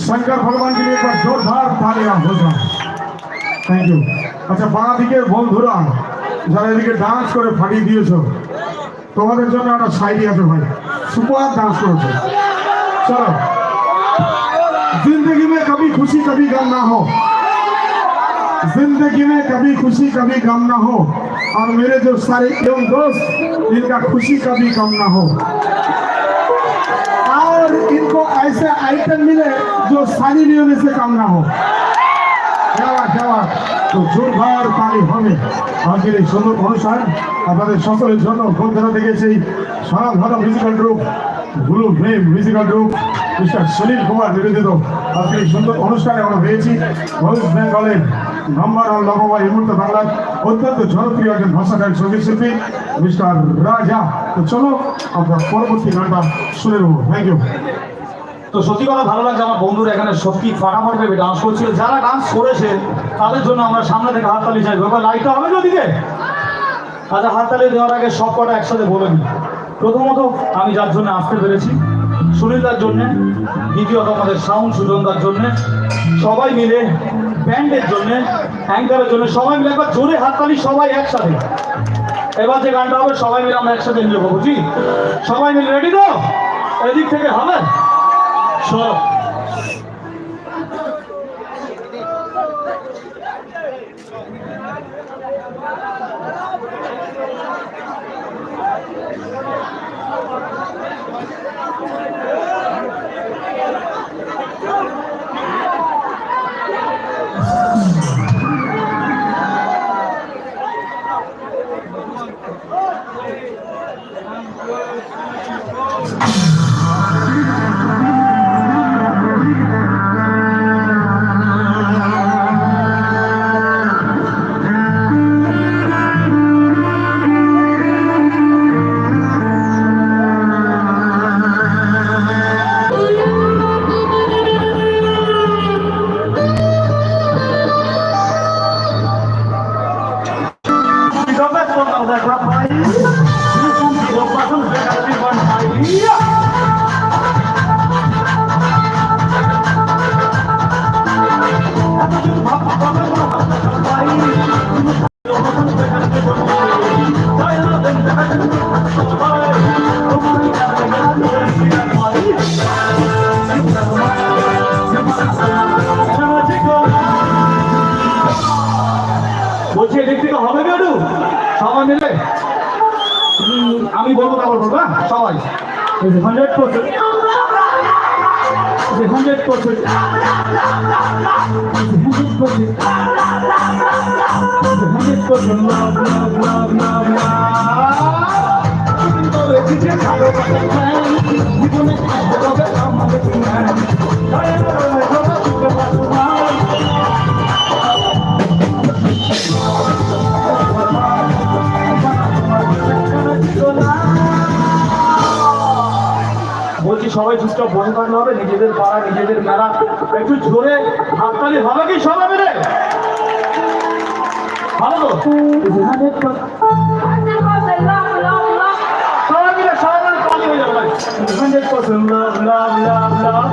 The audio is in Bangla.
शंकर भगवान के लिए एक बार जोरदार तालियां हो जाए। Thank you. अच्छा बाঁ দিকের বন্ধুরা যারা এদিকে ডান্স করে ফাটিয়ে দিয়েছো তোমাদের জন্য একটা শায়রি আছে ভাই, সুপার ডান্স করেছো। চলো। जिंदगी में कभी खुशी कभी गम ना हो, जिंदगी में कभी खुशी कभी गम ना हो, और मेरे जो सारे एवं दोस्त इनका खुशी कभी कम ना हो, और इनको ऐसे आइटम मिले जो सारी लियोने से कम ना हो। क्या बात तो जोरदार ताली হবে আজকের এই সুন্দর অনুষ্ঠান আপনাদের সকলের জন্য কলকাতা থেকে সেই স্বনামধন্য musical group blue flame musical group mister Sunil Kumar নিবেদিত আজকের এই সুন্দর অনুষ্ঠানে আমরা পেয়েছি ওয়েস্ট বেঙ্গলের নাম্বার ওয়ান লববাই এই মুহূর্তে বাংলার অত্যন্ত জনপ্রিয় একজন ভাষাগায়ক সঙ্গীত শিল্পী মিস্টার রাজা। তো চলো আমরা পরবর্তী গানটা শুনে নেবো। Thank you. তো সত্যি কথা ভালো লাগছে, আমার বন্ধুরা এখানে সত্যি ফাটাফাটি ভেবে ডান্স করছিল। যারা ডান্স করেছে তাদের জন্য আমরা সামনে থেকে হাততালি চাইবো। এবার লাইটটা হবে না দিকে? আচ্ছা হাততালি দেওয়ার আগে সব কটা একসাথে বলে নিই। প্রথমত আমি যার জন্য আসতে পেরেছি সুনীলদার জন্যে, দ্বিতীয়ত আমাদের সাউন্ড সুজনদার জন্যে, সবাই মিলে ব্যান্ডের জন্যে, অ্যাঙ্কারের জন্য, সবাই মিলে একবার জোরে হাততালি সবাই একসাথে। এবার যে গানটা হবে সবাই মিলে আমরা একসাথে এনজয় করবো। জি সবাই মিলে রেডি তো? এদিক থেকে হবে সব। বলছি এদিক থেকে হবে না একটু সবাই মিলে? আমি বলবো তারপর বলবো। সবাই 100% 100% বলছি সবাই চুপচাপ বসে থাকলে হবে। নিজেদের পাড়া নিজেদের মেলা একটু জোরে হাততালি হবে কি সবাই মিলে? ভালো তো সবাই মিলে সবাই মিলে তালি হয়ে যাবে। 100% love love love love